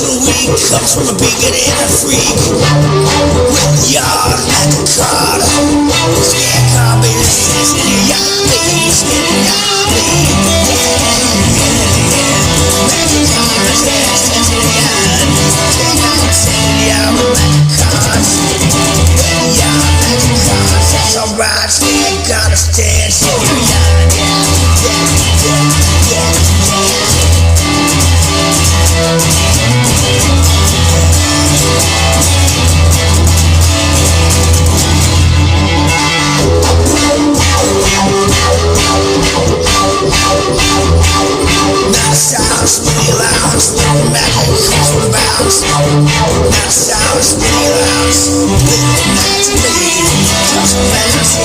for the weak comes from a bigot and a freak. With the yard at the card. Scared car, baby, sits in your yard, baby, skin in your yard, baby. Magic cards, yeah, sits in your yard. Take out the sand in the yard with magic cards. With the yard, magic cards, that's alright. Scared car, stand, sit in your yard, yeah, yeah, yeah, yeah, yeah. Spinny lounge, little magic comes from bounce. Now sound spinny lounge, little magic comes from bounce.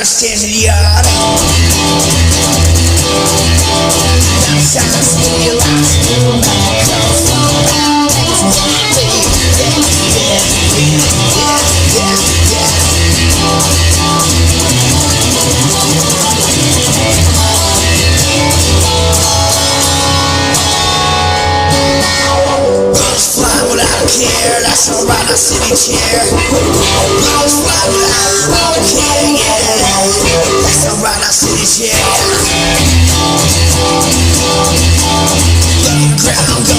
Stand in the yard. Now sound spinny lounge, little magic comes from bounce. Birds fly without a care, that's alright, I sit in chair. Birds fly without a care, yeah. That's alright, I sit in chair. Love the ground, go